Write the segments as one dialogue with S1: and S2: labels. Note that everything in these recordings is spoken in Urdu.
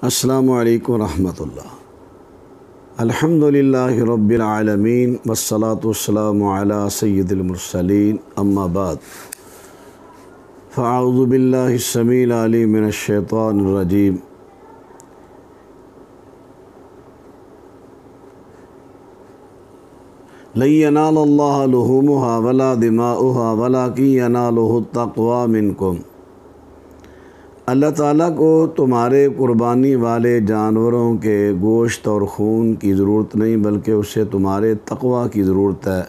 S1: السلام علیکم ورحمۃ اللہ۔ الحمدللہ رب العالمین والصلاة والسلام علی سید المرسلین، اما بعد فاعوذ باللہ السمیع العلیم من الشیطان الرجیم۔ لن ینال اللہ لحومها ولا دماؤها ولکن ینالہ التقوی منکم۔ اللہ تعالیٰ کو تمہارے قربانی والے جانوروں کے گوشت اور خون کی ضرورت نہیں، بلکہ اسے تمہارے تقوی کی ضرورت ہے۔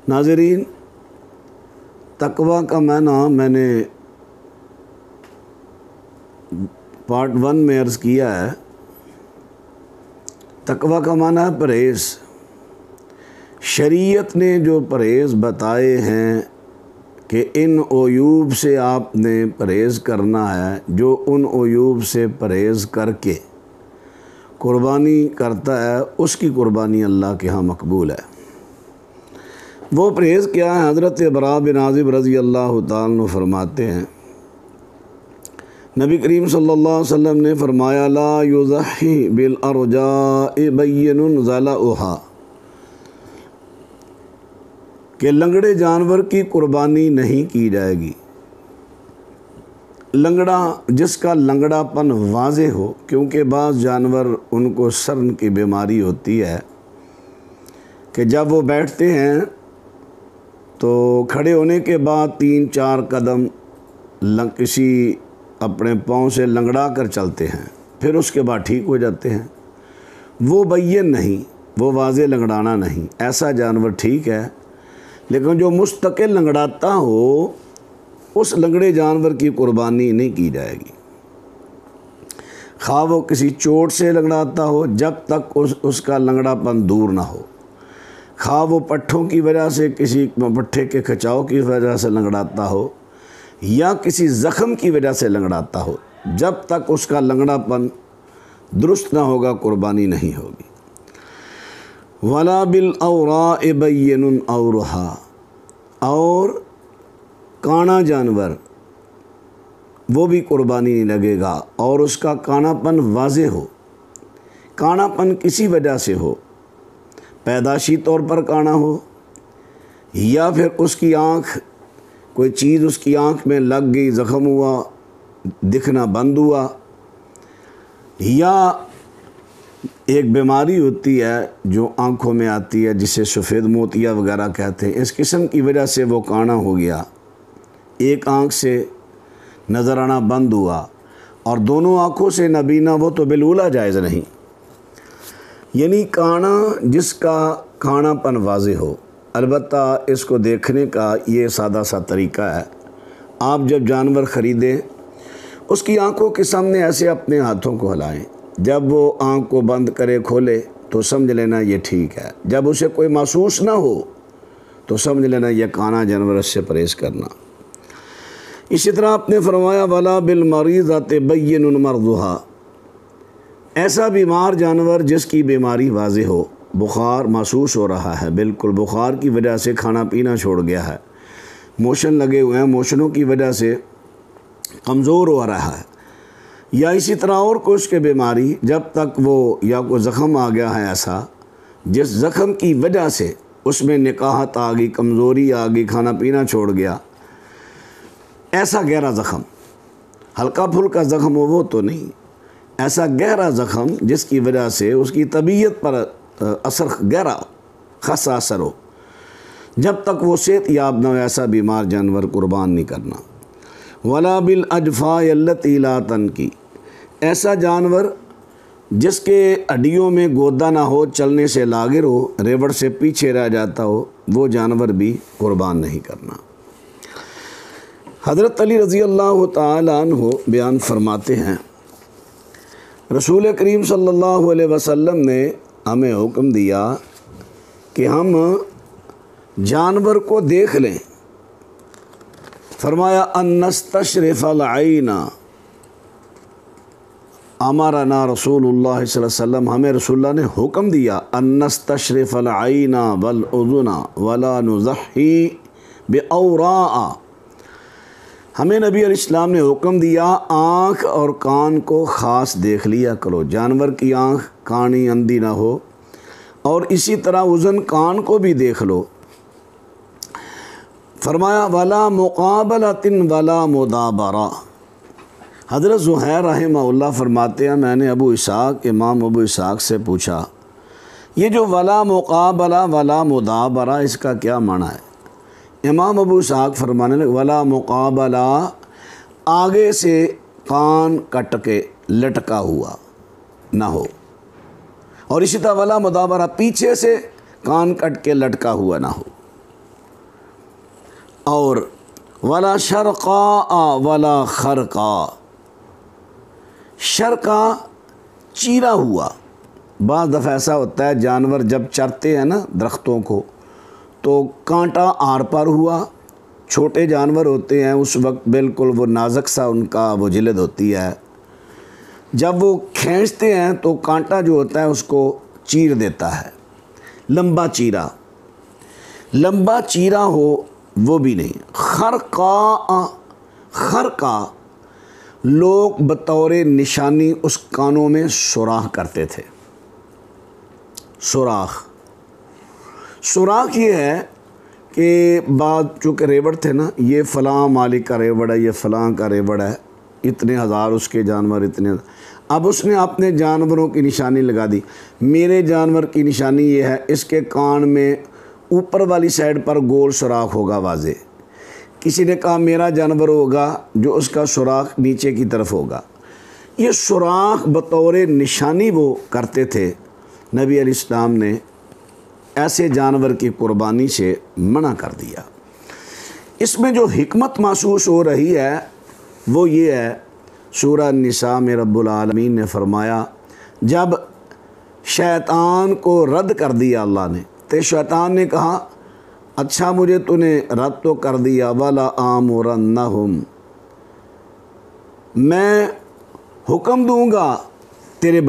S1: ناظرین، تقوی کا معنی میں نے پارٹ 1 میں عرض کیا ہے۔ تقوی کا معنی ہے پرہیز۔ شریعت نے جو پرہیز بتائے ہیں کہ ان عیوب سے آپ نے پرہیز کرنا ہے، جو ان عیوب سے پرہیز کر کے قربانی کرتا ہے اس کی قربانی اللہ کے ہاں مقبول ہے۔ وہ پرہیز کیا ہے؟ حضرت براء بن عازب رضی اللہ تعالیٰ عنہ فرماتے ہیں، نبی کریم صلی اللہ علیہ وسلم نے فرمایا، لا یضحی بالارجاء بین ضلعها، کہ لنگڑے جانور کی قربانی نہیں کی جائے گی۔ لنگڑا، جس کا لنگڑا پن واضح ہو، کیونکہ بعض جانور ان کو سرن کی بیماری ہوتی ہے کہ جب وہ بیٹھتے ہیں تو کھڑے ہونے کے بعد 3-4 قدم کسی اپنے پاؤں سے لنگڑا کر چلتے ہیں، پھر اس کے بعد ٹھیک ہو جاتے ہیں۔ وہ بین نہیں، وہ واضح لنگڑانا نہیں، ایسا جانور ٹھیک ہے، لیکن جو مستقل لنگڑاتا ہو اس لنگڑے جانور کی قربانی نہیں کی جائے گی۔ خواہ وہ کسی چوٹ سے لنگڑاتا ہو جب تک اس کا لنگڑا پن دور نہ ہو، خواہ وہ پٹھوں کی وجہ سے، کسی پٹھے کے کھچاؤ کی وجہ سے لنگڑاتا ہو یا کسی زخم کی وجہ سے لنگڑاتا ہو، جب تک اس کا لنگڑا پن درست نہ ہوگا قربانی نہیں ہوگی۔ ولا بالاوراء بین اورھا، اور کانا جانور وہ بھی قربانی نہیں لگے گا، اور اس کا کانا پن واضح ہو۔ کانا پن کسی وجہ سے ہو، پیدائشی طور پر کانا ہو، یا پھر اس کی آنکھ، کوئی چیز اس کی آنکھ میں لگ گئی، زخم ہوا، دکھنا بند ہوا، یا ایک بیماری ہوتی ہے جو آنکھوں میں آتی ہے جسے سفید موتیا وغیرہ کہتے ہیں، اس قسم کی وجہ سے وہ کانا ہو گیا، ایک آنکھ سے نظر آنا بند ہوا اور دونوں آنکھوں سے نبینا، وہ تو بالولا جائز نہیں۔ یعنی کانا، جس کا کانا پن واضح ہو۔ البتہ اس کو دیکھنے کا یہ سادہ سا طریقہ ہے، آپ جب جانور خریدیں اس کی آنکھوں کے سامنے ایسے اپنے ہاتھوں کو ہلائیں، جب وہ آنکھ کو بند کرے کھولے تو سمجھ لینا یہ ٹھیک ہے، جب اسے کوئی محسوس نہ ہو تو سمجھ لینا یہ کانا جانور، اس سے پرہیز کرنا۔ اسی طرح آپ نے فرمایا، ولا بالمریضۃ بین مرضھا، ایسا بیمار جانور جس کی بیماری واضح ہو، بخار محسوس ہو رہا ہے، بالکل بخار کی وجہ سے کھانا پینا چھوڑ گیا ہے، موشن لگے ہوئے ہیں، موشنوں کی وجہ سے کمزور ہو رہا ہے، یا اسی طرح اور کوئی اس کے بیماری، جب تک وہ، یا کوئی زخم آ گیا ہے ایسا جس زخم کی وجہ سے اس میں نکاہت آ گئی، کمزوری آ گئی، کھانا پینا چھوڑ گیا، ایسا گہرا زخم، ہلکا پھلکا زخم ہو وہ تو نہیں، ایسا گہرا زخم جس کی وجہ سے اس کی طبیعت پر اثر، گہرا خاصا اثر ہو، جب تک وہ صحت یاب نہ ہو، ایسا بیمار جانور قربان نہیں کرنا۔ ولا بالاجفاء التي لا تنقی، ایسا جانور جس کے ہڈیوں میں گودا نہ ہو، چلنے سے لاغر ہو، ریوڑ سے پیچھے رہ جاتا ہو، وہ جانور بھی قربان نہیں کرنا۔ حضرت علی رضی اللہ تعالی عنہ بیان فرماتے ہیں، رسول کریم صلی اللہ علیہ وسلم نے ہمیں حکم دیا کہ ہم جانور کو دیکھ لیں، فرمایا ان نستشرف العین، امرنا رسول اللہ صلی اللہ علیہ وسلم، ہمیں رسول اللہ نے حکم دیا، ان نستشرف العین والاذن ولا نضحی باوراء، ہمیں نبی علیہ السلام نے حکم دیا آنکھ اور کان کو خاص دیکھ لیا کرو، جانور کی آنکھ کانی اندھی نہ ہو، اور اسی طرح اذن کان کو بھی دیکھ لو۔ فرمایا ولا مقابلۃ ولا مدابرہ۔ حضرت زہیر رحمہ اللہ فرماتے ہیں میں نے امام ابو اسحاق سے پوچھا یہ جو ولا مقابلہ ولا مدابرہ اس کا کیا معنی ہے؟ امام ابو اسحاق فرمانے لگے ولا مقابلہ آگے سے کان کٹ کے لٹکا ہوا نہ ہو، اور اسی طرح ولا مدابرہ پیچھے سے کان کٹ کے لٹکا ہوا نہ ہو، اور ولا شرقا ولا خرقا، شرقا چیرا ہوا۔ بعض دفعہ ایسا ہوتا ہے جانور جب چرتے ہیں نا درختوں کو تو کانٹا آر پار ہوا، چھوٹے جانور ہوتے ہیں اس وقت بالکل وہ نازک سا ان کا وہ جلد ہوتی ہے، جب وہ کھینچتے ہیں تو کانٹا جو ہوتا ہے اس کو چیر دیتا ہے۔ لمبا چیرا ہو وہ بھی نہیں۔ خرقا لوگ بطور نشانی اس کانوں میں سوراخ کرتے تھے۔ سوراخ یہ ہے کہ بعد چونکہ ریوڑ تھے نا، یہ فلاں مالک کا ریوڑ ہے، یہ فلاں کا ریوڑ ہے، اتنے ہزار اس کے جانور اتنے ہزار۔ اب اس نے اپنے جانوروں کی نشانی لگا دی، میرے جانور کی نشانی یہ ہے، اس کے کان میں اوپر والی سائڈ پر گول سوراخ ہوگا واضح۔ کسی نے کہا میرا جانور ہوگا جو اس کا سوراخ نیچے کی طرف ہوگا۔ یہ سوراخ بطور نشانی وہ کرتے تھے۔ نبی علیہ السلام نے ایسے جانور کی قربانی سے منع کر دیا۔ اس میں جو حکمت محسوس ہو رہی ہے وہ یہ ہے، سورہ النساء میں رب العالمین نے فرمایا جب شیطان کو رد کر دیا اللہ نے، تو شیطان نے کہا اچھا مجھے تو نے رد تو کر دیا، وَلَا آمُرَنَّهُمْ، میں حکم دوں گا تیرے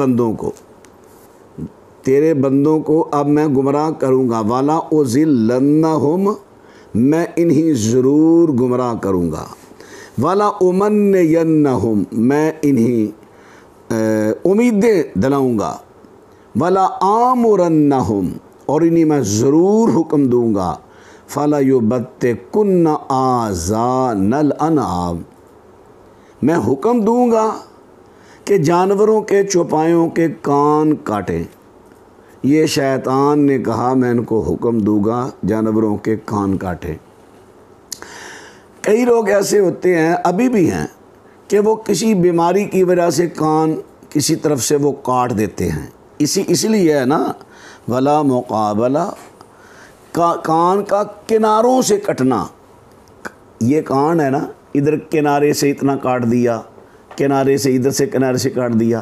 S1: بندوں کو اب میں گمراہ کروں گا، وَلَا أُضِلَّنَّهُمْ، میں انہیں ضرور گمراہ کروں گا، وَلَا أُمَنِّيَنَّهُمْ، میں انہیں امیدیں دلاؤں گا، وَلَا آمُرَنَّهُمْ، اور انہیں میں ضرور حکم دوں گا، فَلَيُبَتِّكُنَّ آذَانَ الْأَنْعَامِ، میں حکم دوں گا کہ جانوروں کے چوپایوں کے کان کاٹیں۔ یہ شیطان نے کہا میں ان کو حکم دوں گا جانوروں کے کان کاٹیں۔ کئی لوگ ایسے ہوتے ہیں، ابھی بھی ہیں، کہ وہ کسی بیماری کی وجہ سے کان کسی طرف سے وہ کاٹ دیتے ہیں۔ اس لیے ہے نا ولا مقابلہ، کان کا کناروں سے کٹنا۔ یہ کان ہے نا، ادھر کنارے سے اتنا کاٹ دیا، کنارے سے ادھر سے کنارے سے کاٹ دیا۔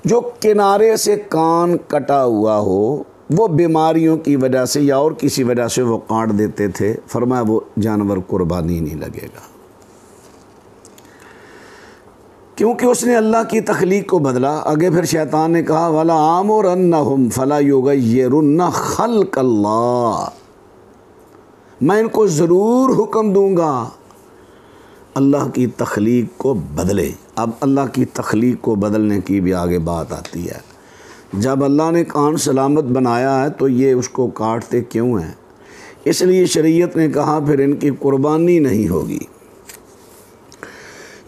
S1: جو کنارے سے کان کٹا ہوا ہو وہ بیماریوں کی وجہ سے یا اور کسی وجہ سے وہ کاٹ دیتے تھے، فرمایا وہ جانور قربانی نہیں لگے گا، کیونکہ اس نے اللہ کی تخلیق کو بدلا۔ آگے پھر شیطان نے کہا وَلَا آمُرَنَّهُمْ فَلَا يُغَيِّرُنَّ خَلْقَ اللَّهِ، میں ان کو ضرور حکم دوں گا اللہ کی تخلیق کو بدلے۔ اب اللہ کی تخلیق کو بدلنے کی بھی آگے بات آتی ہے۔ جب اللہ نے کان سلامت بنایا ہے تو یہ اس کو کاٹتے کیوں ہیں؟ اس لیے شریعت نے کہا پھر ان کی قربانی نہیں ہوگی۔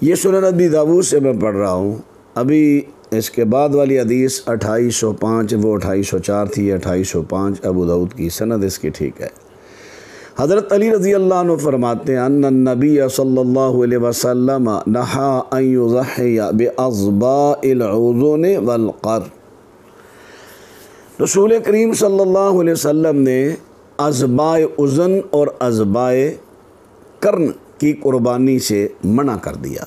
S1: یہ سنن ابی داؤد سے میں پڑھ رہا ہوں۔ ابھی اس کے بعد والی حدیث 2805 وہ 2804 تھی، 2805 ابو داؤد کی سند اس کی ٹھیک ہے۔ حضرت علی رضی اللہ عنہ فرماتے ہیں ان النبی صلی اللہ علیہ وسلم نہا ان یضحی باضباء العذن والقر، رسول کریم صلی اللہ علیہ وسلم نے اضباء اذن اور اضباء قرن کی قربانی سے منع کر دیا۔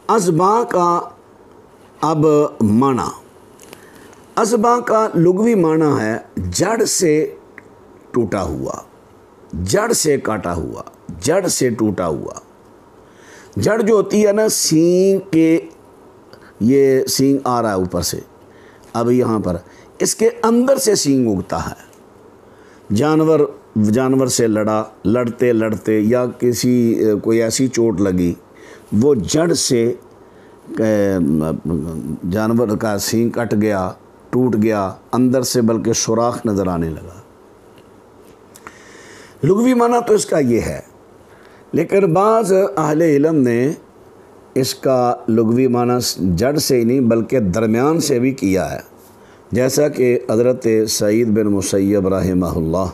S1: اضباء کا اب معنی، اضباء کا لغوی معنی ہے جڑ سے ٹوٹا ہوا، جڑ سے کاٹا ہوا، جڑ سے ٹوٹا ہوا۔ جڑ جو ہوتی ہے نا سینگ کے، یہ سینگ آ رہا ہے اوپر سے، اب یہاں پر اس کے اندر سے سینگ اگتا ہے۔ جانور جانور سے لڑا، لڑتے لڑتے یا کوئی ایسی چوٹ لگی، وہ جڑ سے جانور کا سینگ کٹ گیا، ٹوٹ گیا، اندر سے بلکہ سوراخ نظر آنے لگا۔ لغوی معنی تو اس کا یہ ہے، لیکن بعض اہل علم نے اس کا لغوی معنی جڑ سے ہی نہیں بلکہ درمیان سے بھی کیا ہے، جیسا کہ حضرت سعید بن مسیب رحمہ اللہ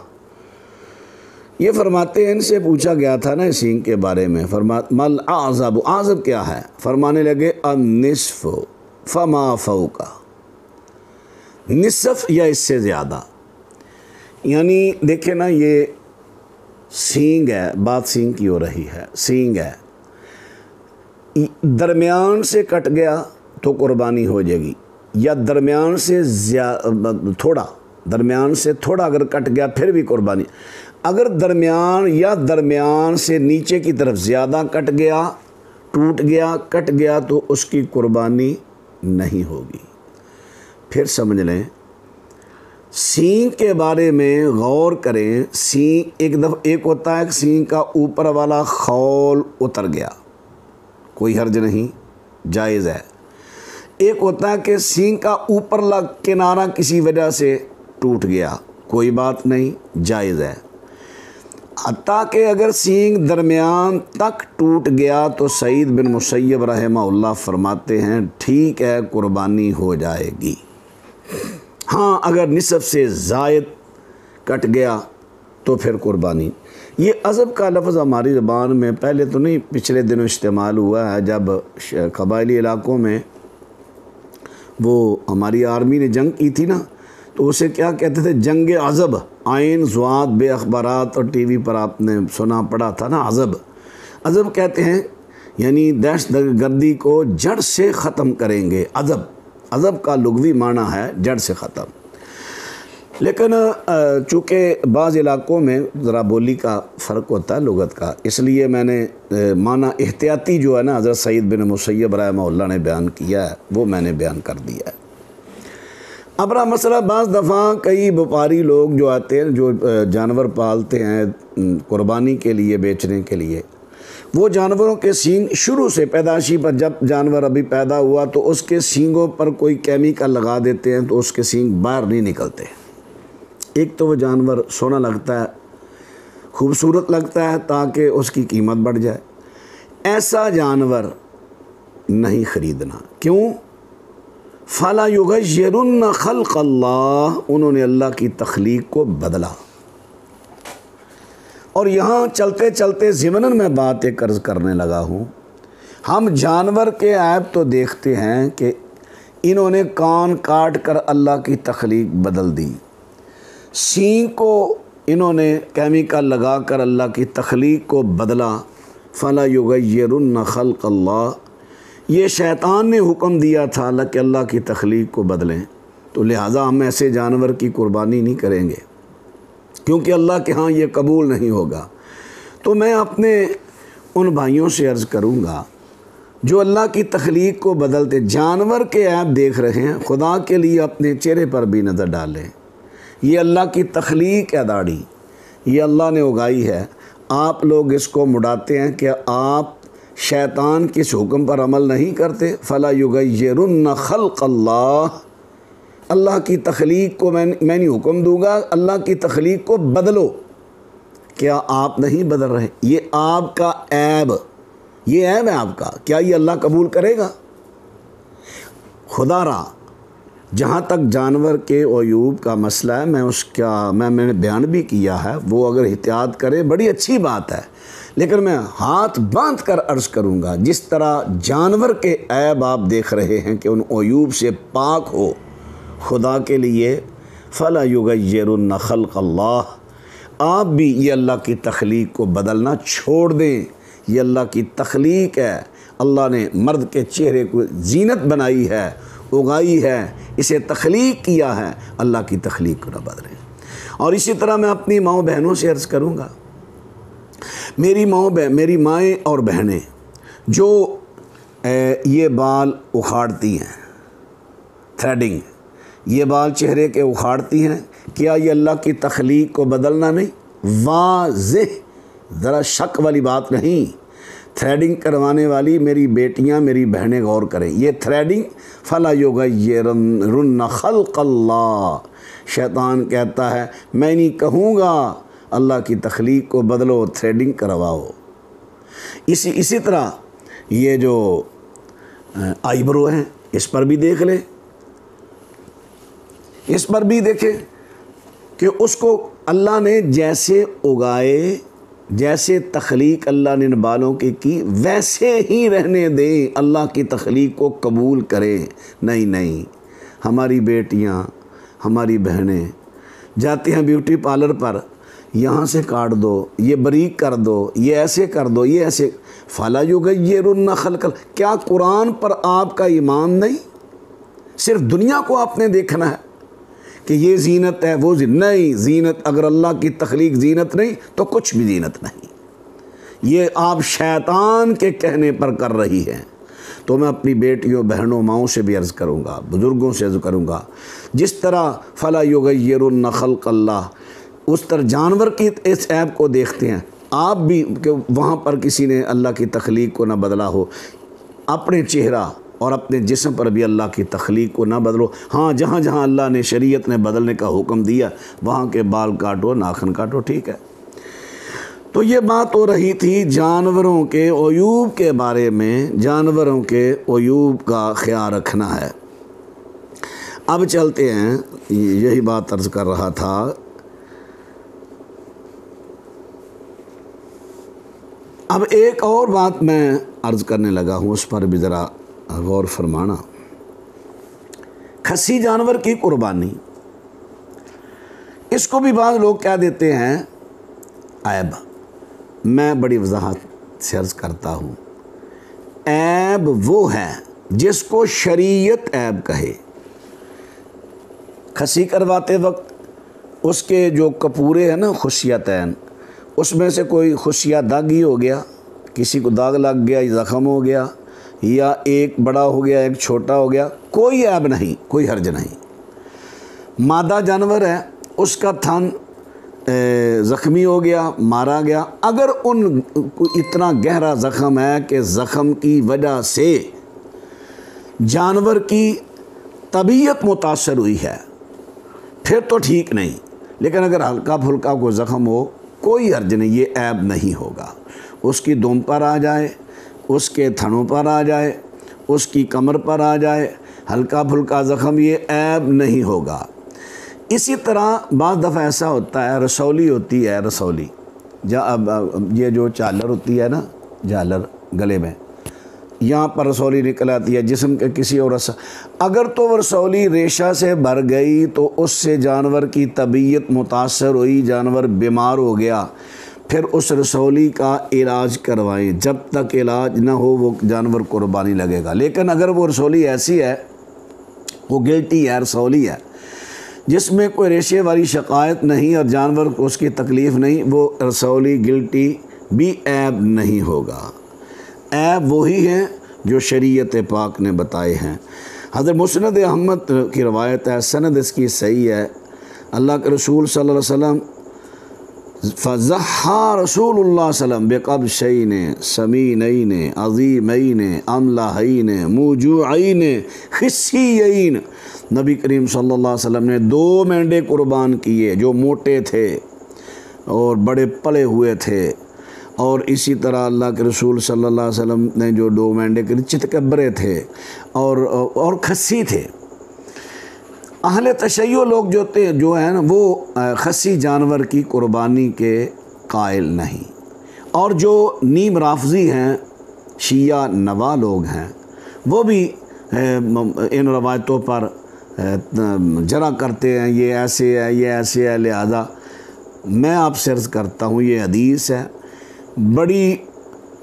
S1: یہ فرماتے ہیں، ان سے پوچھا گیا تھا نا سینگ کے بارے میں، مل اعظب، اعظب کیا ہے؟ فرمانے لگے النصف فما فوق، نصف یا اس سے زیادہ۔ یعنی دیکھیں نا، یہ سینگ ہے، بات سینگ کی ہو رہی ہے، سینگ ہے، درمیان سے کٹ گیا تو قربانی ہو جائے گی، یا درمیان سے درمیان سے تھوڑا اگر کٹ گیا پھر بھی قربانی۔ اگر درمیان سے نیچے کی طرف زیادہ کٹ گیا، ٹوٹ گیا، کٹ گیا تو اس کی قربانی نہیں ہوگی۔ پھر سمجھ لیں، سینگ کے بارے میں غور کریں۔ سینگ ایک ہوتا ہے کہ سینگ کا اوپر والا خول اتر گیا، کوئی حرج نہیں، جائز ہے۔ ایک ہوتا ہے کہ سینگ کا اوپر کنارہ کسی وجہ سے ٹوٹ گیا، کوئی بات نہیں، جائز ہے۔ حتیٰ کہ اگر سینگ درمیان تک ٹوٹ گیا تو سعید بن مسیب رحمہ اللہ فرماتے ہیں ٹھیک ہے، قربانی ہو جائے گی۔ ہاں اگر نصف سے زائد کٹ گیا تو پھر قربانی۔ یہ عزب کا لفظ ہماری زبان میں پہلے تو نہیں، پچھلے دنوں استعمال ہوا ہے، جب قبائلی علاقوں میں وہ ہماری آرمی نے جنگ کی تھی نا، تو اسے کیا کہتے تھے؟ جنگ عزب، عین ضاد بے اخبارات اور ٹی وی پر آپ نے سنا پڑا تھا نا، عزب۔ عزب کہتے ہیں یعنی دہشت گردی کو جڑ سے ختم کریں گے، عزب۔ عزب کا لغوی معنی ہے جڑ سے ختم۔ لیکن چونکہ بعض علاقوں میں ذرا بولی کا فرق ہوتا ہے، لغت کا، اس لیے میں نے معنی احتیاطی جو ہے نا حضرت سعید بن مسیب رحمہ اللہ نے بیان کیا ہے وہ میں نے بیان کر دیا ہے۔ اب رہا مسئلہ، بعض دفعہ کئی وپاری لوگ جو آتے ہیں، جو جانور پالتے ہیں قربانی کے لیے، بیچنے کے لیے، وہ جانوروں کے سینگ شروع سے پیدائشی پر، جب جانور ابھی پیدا ہوا تو اس کے سینگوں پر کوئی کیمیکل لگا دیتے ہیں تو اس کے سینگ باہر نہیں نکلتے۔ ایک تو وہ جانور سونا لگتا ہے، خوبصورت لگتا ہے تاکہ اس کی قیمت بڑھ جائے۔ ایسا جانور نہیں خریدنا۔ کیوں؟ فَلَا يُغَيِّرُنَّ خَلْقَ اللَّهِ، انہوں نے اللہ کی تخلیق کو بدلا۔ اور یہاں چلتے چلتے ضمناً میں بات ایک عرض کرنے لگا ہوں، ہم جانور کے عیب تو دیکھتے ہیں کہ انہوں نے کان کاٹ کر اللہ کی تخلیق بدل دی، سینگ کو انہوں نے کیمیکل لگا کر اللہ کی تخلیق کو بدلا۔ فَلَا يُغَيِّرُنَّ خَلْقَ اللَّهِ، یہ شیطان نے حکم دیا تھا کہ اللہ کی تخلیق کو بدلیں، تو لہٰذا ہم ایسے جانور کی قربانی نہیں کریں گے کیونکہ اللہ کے ہاں یہ قبول نہیں ہوگا۔ تو میں اپنے ان بھائیوں سے عرض کروں گا جو اللہ کی تخلیق کو بدلتے، جانور کے عیب دیکھ رہے ہیں، خدا کے لیے اپنے چہرے پر بھی نظر ڈالیں۔ یہ اللہ کی تخلیق ہے، داڑھی یہ اللہ نے اگائی ہے، آپ لوگ اس کو مڑاتے ہیں کہ آپ شیطان کس حکم پر عمل نہیں کرتے۔ فَلَا يُغَيِّرُنَّ خَلْقَ اللَّهِ، اللہ کی تخلیق کو میں نہیں حکم دوں گا، اللہ کی تخلیق کو بدلو۔ کیا آپ نہیں بدل رہے؟ یہ آپ کا عیب، یہ عیب ہے آپ کا، کیا یہ اللہ قبول کرے گا؟ خدا را جہاں تک جانور کے عیوب کا مسئلہ ہے، میں نے بیان بھی کیا ہے، وہ اگر احتیاط کرے بڑی اچھی بات ہے، لیکن میں ہاتھ باندھ کر عرض کروں گا جس طرح جانور کے عیب آپ دیکھ رہے ہیں کہ ان عیوب سے پاک ہو خدا کے لیے، فَلَا يُغَيِّرُنَّ خَلْقَ اللَّهِ، آپ بھی یہ اللہ کی تخلیق کو بدلنا چھوڑ دیں۔ یہ اللہ کی تخلیق ہے، اللہ نے مرد کے چہرے کو زینت بنائی ہے، اگائی ہے، اسے تخلیق کیا ہے، اللہ کی تخلیق کو نہ بدلیں۔ اور اسی طرح میں اپنی ماؤں بہنوں سے عرض کروں گا، میری مائیں اور بہنیں جو یہ بال اکھاڑتی ہیں، تھریڈنگ، یہ بال چہرے کے اکھاڑتی ہیں، کیا یہ اللہ کی تخلیق کو بدلنا نہیں؟ واضح، ذرا شک والی بات نہیں۔ تھریڈنگ کروانے والی میری بیٹیاں، میری بہنیں غور کریں، یہ تھریڈنگ فلا یغیرن خلق اللہ، شیطان کہتا ہے میں نہیں کہوں گا اللہ کی تخلیق کو بدلو، تھریڈنگ کرواؤ۔ اسی طرح یہ جو آئی برو ہیں، اس پر بھی دیکھ لیں، اس پر بھی دیکھیں کہ اس کو اللہ نے جیسے اگائے، جیسے تخلیق اللہ نے ان بالوں کی ویسے ہی رہنے دیں، اللہ کی تخلیق کو قبول کریں۔ نہیں، ہماری بیٹیاں، ہماری بہنیں جاتی ہیں بیوٹی پارلر پر، یہاں سے کاٹ دو، یہ باریک کر دو، یہ ایسے کر دو، یہ ایسے، فَلَا يُغَيِّرُنَّ خَلْقَ اللَّهِ۔ کیا قرآن پر آپ کا ایمان نہیں؟ صرف دنیا کو آپ نے دیکھنا ہے کہ یہ زینت ہے، وہ زینت نہیں۔ زینت اگر اللہ کی تخلیق زینت نہیں تو کچھ بھی زینت نہیں۔ یہ آپ شیطان کے کہنے پر کر رہی ہیں۔ تو میں اپنی بیٹیوں، بہنوں، ماؤں سے بھی عرض کروں گا، بزرگوں سے عرض کروں گا، جس طرح فَلَا يُغَيِّرُنَّ خَلْقَ اللَّهِ، اس طرح جانور کی اس عیب کو دیکھتے ہیں آپ بھی کہ وہاں پر کسی نے اللہ کی تخلیق کو نہ بدلا ہو، اپنے چہرہ اور اپنے جسم پر بھی اللہ کی تخلیق کو نہ بدلو۔ ہاں، جہاں جہاں اللہ نے شریعت نے بدلنے کا حکم دیا وہاں کے بال کاٹو، ناخن کاٹو، ٹھیک ہے۔ تو یہ بات ہو رہی تھی جانوروں کے عیوب کے بارے میں، جانوروں کے عیوب کا خیال رکھنا ہے۔ اب چلتے ہیں، یہی بات عرض کر رہا تھا۔ اب ایک اور بات میں عرض کرنے لگا ہوں، اس پر بھی ذرا غور فرمانا۔ کھسی جانور کی قربانی، اس کو بھی بعض لوگ کہہ دیتے ہیں عیب۔ میں بڑی وضاحت سے عرض کرتا ہوں، عیب وہ ہے جس کو شریعت عیب کہے۔ کھسی کرواتے وقت اس کے جو کپورے ہیں نا، خصیتین، اس میں سے کوئی خصیہ داغی ہو گیا، کسی کو داغ لگ گیا، زخم ہو گیا، یا ایک بڑا ہو گیا ایک چھوٹا ہو گیا، کوئی عیب نہیں، کوئی حرج نہیں۔ مادہ جانور ہے، اس کا تھن زخمی ہو گیا، مارا گیا، اگر ان اتنا گہرا زخم ہے کہ زخم کی وجہ سے جانور کی طبیعت متاثر ہوئی ہے، پھر تو ٹھیک نہیں۔ لیکن اگر ہلکا پھلکا کوئی زخم ہو، کوئی حرج نہیں، یہ عیب نہیں ہوگا۔ اس کی دم پر آ جائے، اس کے تھنوں پر آ جائے، اس کی کمر پر آ جائے، ہلکا پھلکا زخم، یہ عیب نہیں ہوگا۔ اسی طرح بعض دفعہ ایسا ہوتا ہے، رسولی ہوتی ہے، رسولی، یہ جو چالر ہوتی ہے نا، جالر گلے میں، یہاں پر رسولی نکل آتی ہے جسم کے کسی اور اگر تو وہ رسولی ریشہ سے بھر گئی تو اس سے جانور کی طبیعت متاثر ہوئی، جانور بیمار ہو گیا، پھر اس رسولی کا علاج کروائیں۔ جب تک علاج نہ ہو وہ جانور قربانی لگے گا۔ لیکن اگر وہ رسولی ایسی ہے، وہ گلٹی ہے، رسولی ہے، جس میں کوئی ریشے والی شکایت نہیں اور جانور کو اس کی تکلیف نہیں، وہ رسولی گلٹی بھی عیب نہیں ہوگا۔ عیب وہی ہیں جو شریعت پاک نے بتائے ہیں۔ حضرت مسند احمد کی روایت ہے، سند اس کی صحیح ہے، اللہ کے رسول صلی اللہ علیہ وسلم فضحّى رسول اللہ صلی اللہ علیہ وسلم بقبشین سمینین عظیمین املحین موجوعین خصیین، نبی کریم صلی اللہ علیہ وسلم نے 2 مینڈے قربان کیے جو موٹے تھے اور بڑے پلے ہوئے تھے، اور اسی طرح اللہ کے رسول صلی اللہ علیہ وسلم نے جو 2 مینڈے کے چتکبرے تھے اور کھسی تھے۔ اہل تشیع لوگ جو ہیں نا، وہ خسی جانور کی قربانی کے قائل نہیں، اور جو نیم رافضی ہیں، شیعہ نوا لوگ ہیں، وہ بھی ان روایتوں پر جرا کرتے ہیں، یہ ایسے ہے، یہ ایسے ہے۔ لہذا میں آپ سے عرض کرتا ہوں، یہ حدیث ہے، بڑی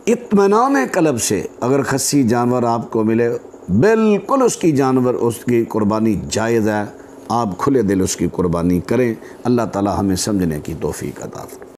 S1: اطمینان قلب سے اگر خسی جانور آپ کو ملے، بالکل اس کی قربانی جائز ہے، آپ کھلے دل اس کی قربانی کریں۔ اللہ تعالی ہمیں سمجھنے کی توفیق عطا فرمائے۔